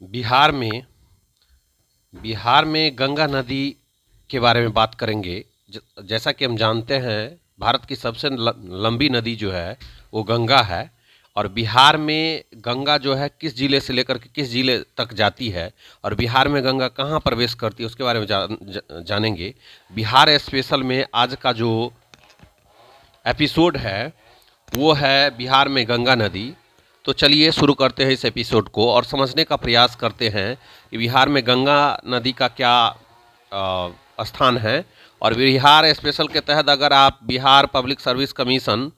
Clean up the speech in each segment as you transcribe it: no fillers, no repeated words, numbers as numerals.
बिहार में बिहार में गंगा नदी के बारे में बात करेंगे। जैसा कि हम जानते हैं, भारत की सबसे लंबी नदी जो है वो गंगा है। और बिहार में गंगा जो है किस जिले से लेकर के किस जिले तक जाती है और बिहार में गंगा कहाँ प्रवेश करती है उसके बारे में जानेंगे। बिहार स्पेशल में आज का जो एपिसोड है वो है बिहार में गंगा नदी। तो चलिए शुरू करते हैं इस एपिसोड को और समझने का प्रयास करते हैं कि बिहार में गंगा नदी का क्या स्थान है। और बिहार स्पेशल के तहत अगर आप बिहार पब्लिक सर्विस कमीशन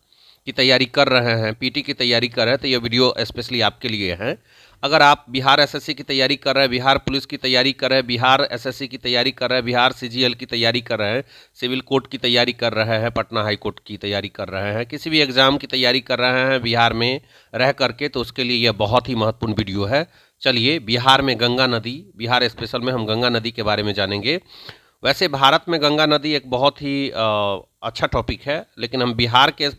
की तैयारी कर रहे हैं, पीटी की तैयारी कर रहे हैं, तो ये वीडियो स्पेशली आपके लिए है। अगर आप बिहार एसएससी की तैयारी कर रहे हैं, बिहार पुलिस की तैयारी कर रहे हैं, बिहार एसएससी की तैयारी कर रहे हैं, बिहार सीजीएल की तैयारी कर रहे हैं, सिविल कोर्ट की तैयारी कर रहे हैं, पटना हाई कोर्ट की तैयारी कर रहे हैं, किसी भी एग्जाम की तैयारी कर रहे हैं बिहार में रह करके, तो उसके लिए यह बहुत ही महत्वपूर्ण वीडियो है। चलिए, बिहार में गंगा नदी, बिहार स्पेशल में हम गंगा नदी के बारे में जानेंगे। वैसे भारत में गंगा नदी एक बहुत ही अच्छा टॉपिक है, लेकिन हम बिहार के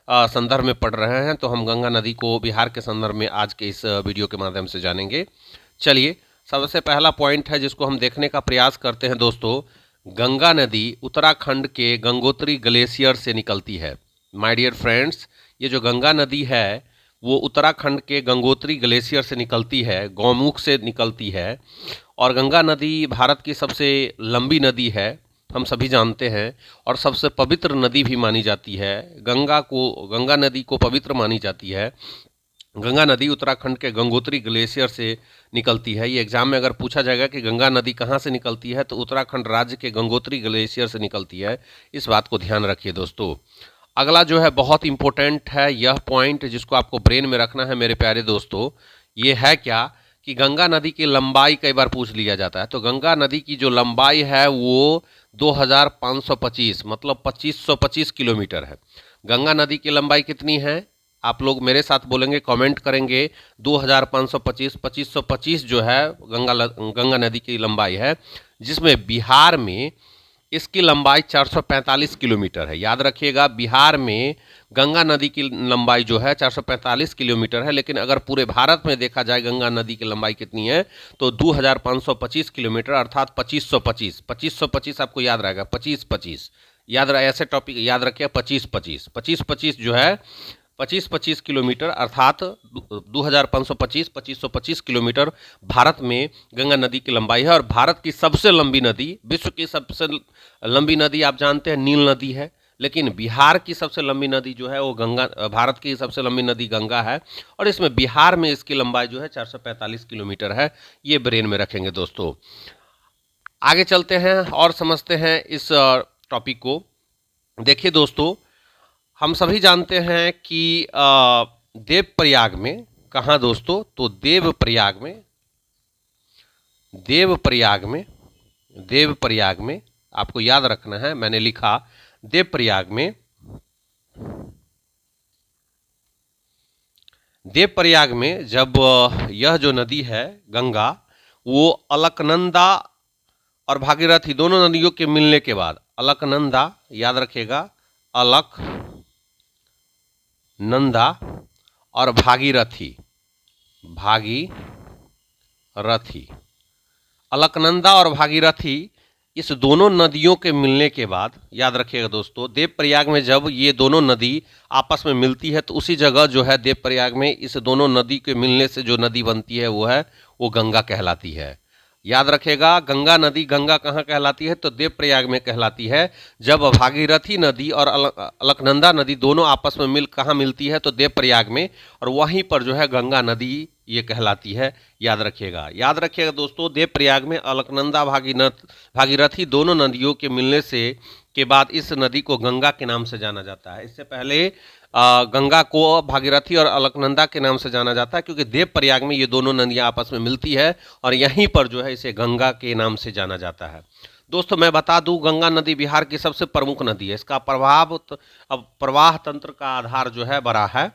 संदर्भ में पढ़ रहे हैं, तो हम गंगा नदी को बिहार के संदर्भ में आज के इस वीडियो के माध्यम से जानेंगे। चलिए, सबसे पहला पॉइंट है जिसको हम देखने का प्रयास करते हैं दोस्तों। गंगा नदी उत्तराखंड के गंगोत्री ग्लेशियर से निकलती है। माय डियर फ्रेंड्स, ये जो गंगा नदी है वो उत्तराखंड के गंगोत्री ग्लेशियर से निकलती है, गौमुख से निकलती है। और गंगा नदी भारत की सबसे लंबी नदी है, हम सभी जानते हैं, और सबसे पवित्र नदी भी मानी जाती है। गंगा नदी को पवित्र मानी जाती है। गंगा नदी उत्तराखंड के गंगोत्री ग्लेशियर से निकलती है। ये एग्जाम में अगर पूछा जाएगा कि गंगा नदी कहाँ से निकलती है, तो उत्तराखंड राज्य के गंगोत्री ग्लेशियर से निकलती है। इस बात को ध्यान रखिए दोस्तों। अगला जो है बहुत इंपॉर्टेंट है, यह पॉइंट जिसको आपको ब्रेन में रखना है मेरे प्यारे दोस्तों। ये है क्या कि गंगा नदी की लंबाई कई बार पूछ लिया जाता है। तो गंगा नदी की जो लंबाई है वो 2525 मतलब 2525 किलोमीटर है। गंगा नदी की लंबाई कितनी है? आप लोग मेरे साथ बोलेंगे, कमेंट करेंगे। 2525 2525 जो है गंगा नदी की लंबाई है, जिसमें बिहार में इसकी लंबाई 445 किलोमीटर है। याद रखिएगा, बिहार में गंगा नदी की लंबाई जो है 445 किलोमीटर है। लेकिन अगर पूरे भारत में देखा जाए गंगा नदी की लंबाई कितनी है, तो 2525 किलोमीटर अर्थात 2525। 2525 आपको याद रहेगा, 2525 याद रहे, ऐसे टॉपिक याद रखिए। 2525 2525 जो है 2525 किलोमीटर अर्थात 2525 2525 किलोमीटर भारत में गंगा नदी की लंबाई है। और भारत की सबसे लंबी नदी, विश्व की सबसे लंबी नदी आप जानते हैं नील नदी है, लेकिन बिहार की सबसे लंबी नदी जो है वो गंगा, भारत की सबसे लंबी नदी गंगा है। और इसमें बिहार में इसकी लंबाई जो है 445 किलोमीटर है। ये ब्रेन में रखेंगे दोस्तों। आगे चलते हैं और समझते हैं इस टॉपिक को। देखिए दोस्तों, हम सभी जानते हैं कि देवप्रयाग में, कहाँ दोस्तों, तो देवप्रयाग में आपको याद रखना है। मैंने लिखा देवप्रयाग में जब यह जो नदी है गंगा, वो अलकनंदा और भागीरथी दोनों नदियों के मिलने के बाद, अलकनंदा याद रखिएगा, अलकनंदा और भागीरथी अलकनंदा और भागीरथी, इस दोनों नदियों के मिलने के बाद, याद रखिएगा दोस्तों, देवप्रयाग में जब ये दोनों नदी आपस में मिलती है, तो उसी जगह जो है देवप्रयाग में इस दोनों नदी के मिलने से जो नदी बनती है वो गंगा कहलाती है। याद रखिएगा, गंगा नदी, गंगा कहाँ कहलाती है, तो देवप्रयाग में कहलाती है। जब भागीरथी नदी और अलकनंदा नदी दोनों आपस में कहाँ मिलती है, तो देवप्रयाग में, और वहीं पर जो है गंगा नदी ये कहलाती है। याद रखिएगा दोस्तों, देवप्रयाग में अलकनंदा भागीरथी दोनों नदियों के मिलने से के बाद इस नदी को गंगा के नाम से जाना जाता है। इससे पहले गंगा को भागीरथी और अलकनंदा के नाम से जाना जाता है, क्योंकि देवप्रयाग में ये दोनों नदियां आपस में मिलती है और यहीं पर जो है इसे गंगा के नाम से जाना जाता है। दोस्तों मैं बता दूं, गंगा नदी बिहार की सबसे प्रमुख नदी है। इसका प्रवाह तंत्र का आधार जो है बड़ा है।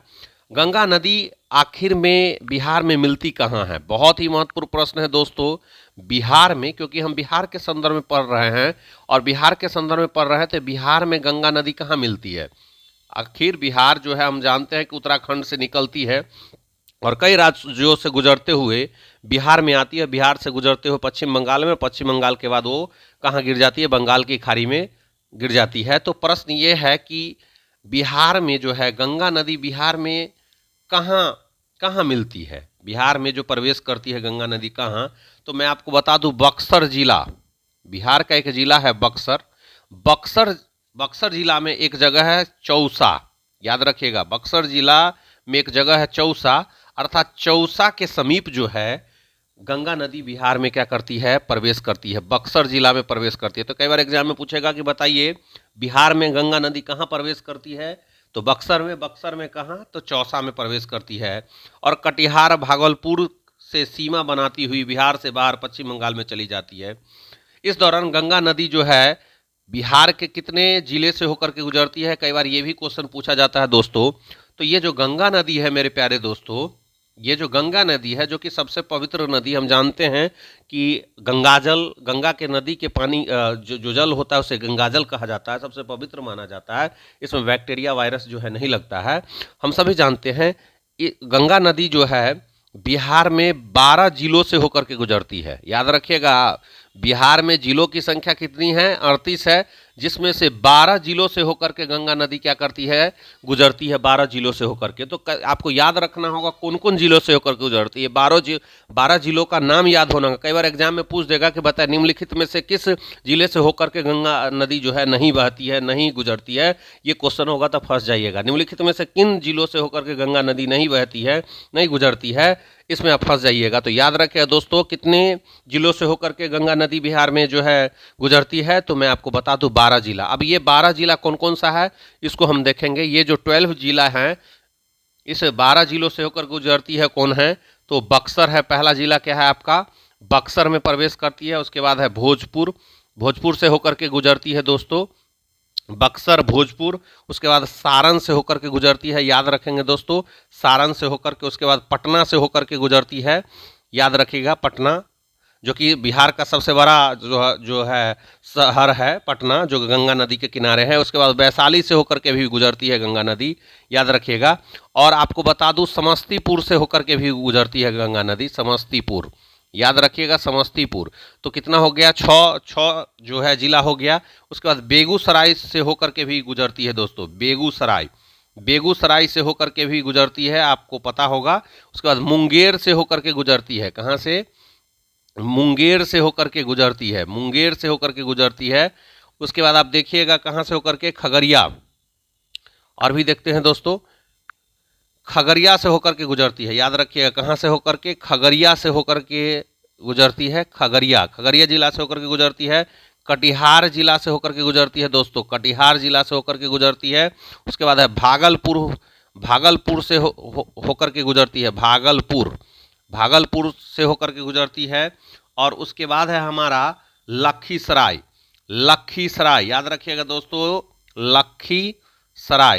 गंगा नदी आखिर में बिहार में मिलती कहाँ है? बहुत ही महत्वपूर्ण प्रश्न है दोस्तों। बिहार में, क्योंकि हम बिहार के संदर्भ में पढ़ रहे हैं, और बिहार के संदर्भ में पढ़ रहे हैं, तो बिहार में गंगा नदी कहाँ मिलती है? आखिर बिहार जो है हम जानते हैं कि उत्तराखंड से निकलती है, और कई राज्यों से गुजरते हुए बिहार में आती है, बिहार से गुजरते हुए पश्चिम बंगाल में, पश्चिम बंगाल के बाद वो कहाँ गिर जाती है, बंगाल की खाड़ी में गिर जाती है। तो प्रश्न ये है कि बिहार में जो है गंगा नदी बिहार में कहाँ कहाँ मिलती है, बिहार में जो प्रवेश करती है गंगा नदी कहाँ, तो मैं आपको बता दूं बक्सर जिला, बिहार का एक जिला है बक्सर। बक्सर बक्सर जिला में एक जगह है चौसा, याद रखिएगा बक्सर जिला में एक जगह है चौसा, अर्थात चौसा के समीप जो है गंगा नदी बिहार में क्या करती है, प्रवेश करती है, बक्सर जिला में प्रवेश करती है। तो कई बार एग्जाम में पूछेगा कि बताइए बिहार में गंगा नदी कहाँ प्रवेश करती है, तो बक्सर में कहाँ, तो चौसा में प्रवेश करती है। और कटिहार भागलपुर से सीमा बनाती हुई बिहार से बाहर पश्चिम बंगाल में चली जाती है। इस दौरान गंगा नदी जो है बिहार के कितने जिले से होकर के गुजरती है, कई बार ये भी क्वेश्चन पूछा जाता है दोस्तों। तो ये जो गंगा नदी है मेरे प्यारे दोस्तों, ये जो गंगा नदी है जो कि सबसे पवित्र नदी, हम जानते हैं कि गंगाजल, गंगा के नदी के पानी जो जल होता है उसे गंगाजल कहा जाता है, सबसे पवित्र माना जाता है, इसमें बैक्टीरिया वायरस जो है नहीं लगता है। हम सभी जानते हैं गंगा नदी जो है बिहार में 12 जिलों से होकर के गुजरती है, याद रखिएगा बिहार में जिलों की संख्या कितनी है, 38 है, जिसमें से 12 जिलों से होकर के गंगा नदी क्या करती है, गुजरती है 12 जिलों से होकर के। तो आपको याद रखना होगा कौन कौन जिलों से होकर के गुजरती है, 12 जिलों का नाम याद होना होगा। कई बार एग्जाम में पूछ देगा कि बताए निम्नलिखित में से किस जिले से होकर के गंगा नदी जो है नहीं बहती है, नहीं गुजरती है, ये क्वेश्चन होगा तो फंस जाइएगा। निम्नलिखित में से किन जिलों से होकर के गंगा नदी नहीं बहती है, नहीं गुजरती है, इसमें आप फंस जाइएगा। तो याद रखिए दोस्तों कितने जिलों से होकर के गंगा नदी बिहार में जो है गुजरती है, तो मैं आपको बता दूं 12 जिला। अब ये 12 जिला कौन कौन सा है इसको हम देखेंगे। ये जो 12 जिला हैं इस 12 जिलों से होकर गुजरती है कौन है, तो बक्सर है, पहला जिला क्या है आपका, बक्सर में प्रवेश करती है। उसके बाद है भोजपुर, भोजपुर से होकर के गुजरती है दोस्तों, बक्सर भोजपुर। उसके बाद सारण से होकर के गुजरती है, याद रखेंगे दोस्तों सारण से होकर के। उसके बाद पटना से होकर के गुजरती है, याद रखिएगा पटना, जो कि बिहार का सबसे बड़ा जो है शहर है पटना, जो गंगा नदी के किनारे है। उसके बाद वैशाली से होकर के भी गुजरती है गंगा नदी, याद रखिएगा। और आपको बता दूं समस्तीपुर से होकर के भी गुजरती है गंगा नदी, समस्तीपुर, याद रखिएगा समस्तीपुर। तो कितना हो गया, छः जो है जिला हो गया। उसके बाद बेगूसराय से होकर के भी गुजरती है दोस्तों, बेगूसराय से होकर के भी गुजरती है, आपको पता होगा। उसके बाद मुंगेर से होकर के गुजरती है, कहाँ से, मुंगेर से होकर के गुजरती है, मुंगेर से होकर के गुजरती है। उसके बाद आप देखिएगा कहाँ से होकर के, खगड़िया, और भी देखते हैं दोस्तों, खगड़िया से होकर के गुजरती है, याद रखिएगा कहाँ से होकर के, खगड़िया से होकर के गुजरती है, खगड़िया जिला से होकर के गुजरती है। कटिहार जिला से होकर के गुजरती है दोस्तों, कटिहार जिला से होकर के गुजरती है। उसके बाद है भागलपुर से होकर के गुजरती है, भागलपुर से होकर के गुजरती है। और उसके बाद है हमारा लखीसराय, याद रखिएगा दोस्तों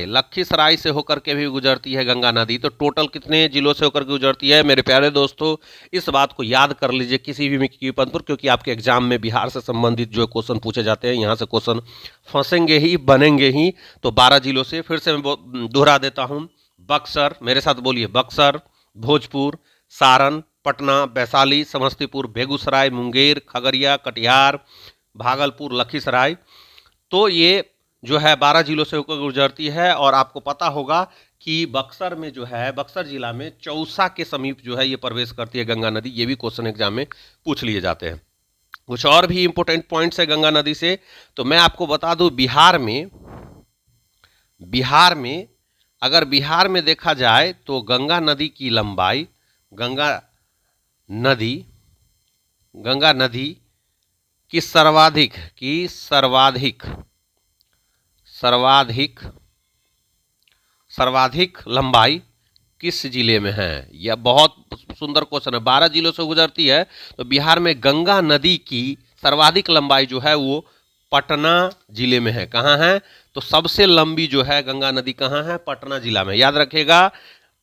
लखीसराय से होकर के भी गुजरती है गंगा नदी। तो टोटल कितने जिलों से होकर के गुजरती है मेरे प्यारे दोस्तों, इस बात को याद कर लीजिए किसी भी कीपन पर, क्योंकि आपके एग्जाम में बिहार से संबंधित जो क्वेश्चन पूछे जाते हैं यहाँ से क्वेश्चन फंसेंगे ही, बनेंगे ही। तो 12 जिलों से फिर से मैं दोहरा देता हूँ, बक्सर, मेरे साथ बोलिए, बक्सर, भोजपुर, सारण, पटना, वैशाली, समस्तीपुर, बेगूसराय, मुंगेर, खगड़िया, कटिहार, भागलपुर, लखीसराय। तो ये जो है 12 जिलों से होकर गुजरती है। और आपको पता होगा कि बक्सर में जो है, बक्सर जिला में चौसा के समीप जो है ये प्रवेश करती है गंगा नदी, ये भी क्वेश्चन एग्जाम में पूछ लिए जाते हैं। कुछ और भी इंपॉर्टेंट पॉइंट्स है गंगा नदी से, तो मैं आपको बता दूं बिहार में अगर बिहार में देखा जाए तो गंगा नदी की लंबाई, गंगा नदी की सर्वाधिक लंबाई किस जिले में है। यह बहुत सुंदर क्वेश्चन है। 12 जिलों से गुजरती है तो बिहार में गंगा नदी की सर्वाधिक लंबाई जो है वो पटना जिले में है। कहाँ है, तो सबसे लंबी जो है गंगा नदी कहाँ है, पटना जिला में, याद रखिएगा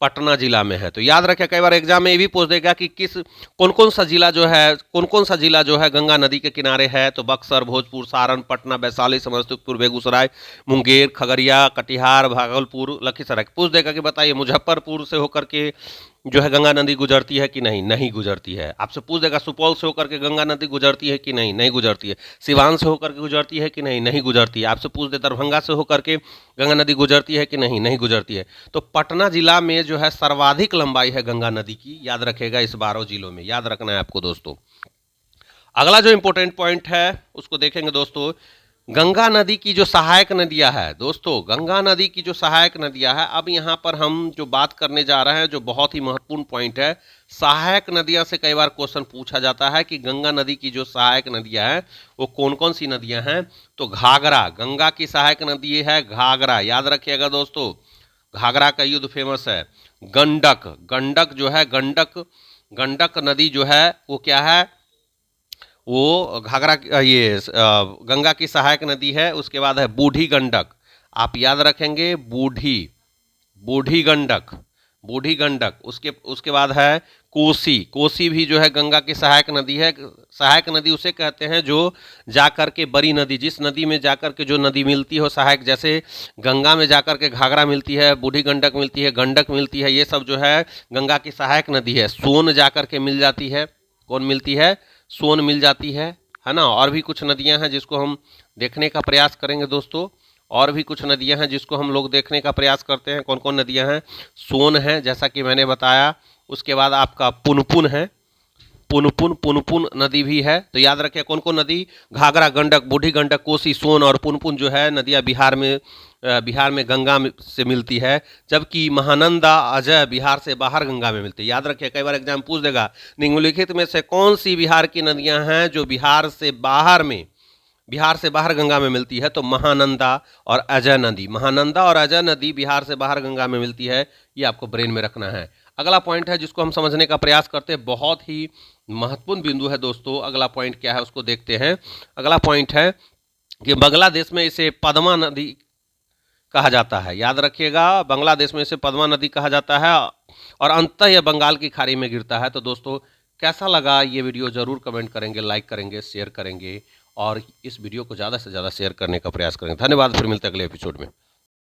पटना जिला में है। तो याद रखिए कई बार एग्जाम में ये भी पूछ देगा कि कौन कौन सा जिला जो है गंगा नदी के किनारे है, तो बक्सर, भोजपुर, सारण, पटना, वैशाली, समस्तीपुर, बेगूसराय, मुंगेर, खगड़िया, कटिहार, भागलपुर, लखीसराय। पूछ देगा कि बताइए मुजफ्फरपुर से होकर के जो है गंगा नदी गुजरती है कि नहीं, नहीं गुजरती है। आपसे पूछ देगा सुपौल से होकर के गंगा नदी गुजरती है कि नहीं, नहीं गुजरती है। सिवान से होकर के गुजरती है कि नहीं, नहीं गुजरती है। आपसे पूछ दे दरभंगा से होकर के गंगा नदी गुजरती है कि नहीं, नहीं गुजरती है। तो पटना जिला में जो है सर्वाधिक लंबाई है गंगा नदी की, याद रखेगा इस 12 जिलों में, याद रखना है आपको दोस्तों। अगला जो इंपॉर्टेंट पॉइंट है उसको देखेंगे दोस्तों, गंगा नदी की जो सहायक नदियां है दोस्तों, गंगा नदी की जो सहायक नदियां है। अब यहाँ पर हम जो बात करने जा रहे हैं जो बहुत ही महत्वपूर्ण पॉइंट है, सहायक नदियां से कई बार क्वेश्चन पूछा जाता है कि गंगा नदी की जो सहायक नदियां हैं वो कौन कौन सी नदियां हैं। तो घाघरा, गंगा की सहायक नदी है घाघरा, याद रखिएगा दोस्तों, घाघरा का युद्ध फेमस है। गंडक, गंडक जो है, गंडक नदी जो है वो क्या है, वो घाघरा ये गंगा की सहायक नदी है। उसके बाद है बूढ़ी गंडक, आप याद रखेंगे बूढ़ी, बूढ़ी गंडक, बूढ़ी गंडक। उसके उसके बाद है कोसी, कोसी भी जो है गंगा की सहायक नदी है। सहायक नदी उसे कहते हैं जो जाकर के बड़ी नदी, जिस नदी में जाकर के जो नदी मिलती हो सहायक, जैसे गंगा में जाकर के घाघरा मिलती है, बूढ़ी गंडक मिलती है, गंडक मिलती है, ये सब जो है गंगा की सहायक नदी है। सोन जाकर के मिल जाती है, कौन मिलती है, सोन मिल जाती है ना। और भी कुछ नदियां हैं जिसको हम देखने का प्रयास करेंगे दोस्तों, और भी कुछ नदियां हैं जिसको हम लोग देखने का प्रयास करते हैं। कौन कौन नदियां हैं, सोन है जैसा कि मैंने बताया। उसके बाद आपका पुनपुन है, पुनपुन, पुनपुन नदी भी है। तो याद रखिए कौन कौन नदी, घाघरा, गंडक, बूढ़ी गंडक, कोसी, सोन और पुनपुन जो है नदियाँ बिहार में गंगा से मिलती है। जबकि महानंदा, अजय बिहार से बाहर गंगा में मिलती है। याद रखिए कई बार एग्जाम पूछ देगा, निम्नलिखित में से कौन सी बिहार की नदियां हैं जो बिहार से बाहर गंगा में मिलती है। तो महानंदा और अजय नदी, महानंदा और अजय नदी बिहार से बाहर गंगा में मिलती है, ये आपको ब्रेन में रखना है। अगला पॉइंट है जिसको हम समझने का प्रयास करते हैं, बहुत ही महत्वपूर्ण बिंदु है दोस्तों। अगला पॉइंट क्या है उसको देखते हैं। अगला पॉइंट है कि बांग्लादेश में इसे पद्मा नदी कहा जाता है, याद रखिएगा बांग्लादेश में इसे पद्मा नदी कहा जाता है और अंततः यह बंगाल की खाड़ी में गिरता है। तो दोस्तों कैसा लगा ये वीडियो जरूर कमेंट करेंगे, लाइक करेंगे, शेयर करेंगे और इस वीडियो को ज़्यादा से ज़्यादा शेयर करने का प्रयास करेंगे। धन्यवाद, फिर मिलते हैं अगले एपिसोड में।